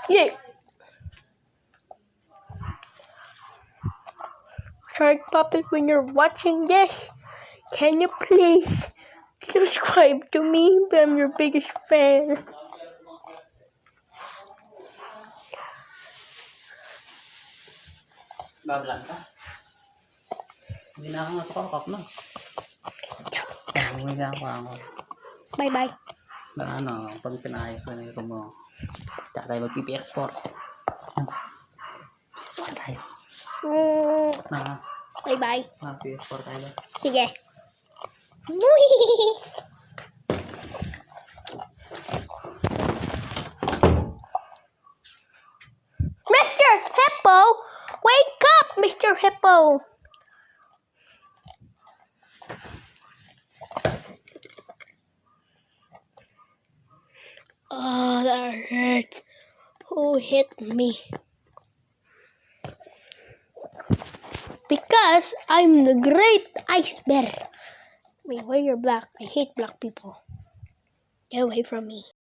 Yeah. Shark Puppet, when you're watching this, can you please subscribe to me? I'm your biggest fan. Babalan ka? Hindi na ako natukakak na. Humiga pa ako. Bye-bye. Na ano, pag pinayos na nito mo. Tsaka tayo mag-PS4. PS4 tayo. Na, Bye-bye. PS4 tayo. Sige. Mr. Hippo! Wake up, Mr. Hippo! Oh, that hurts. Who hit me? Because I'm the great ice bear. Wait, why you're black? I hate black people. Get away from me.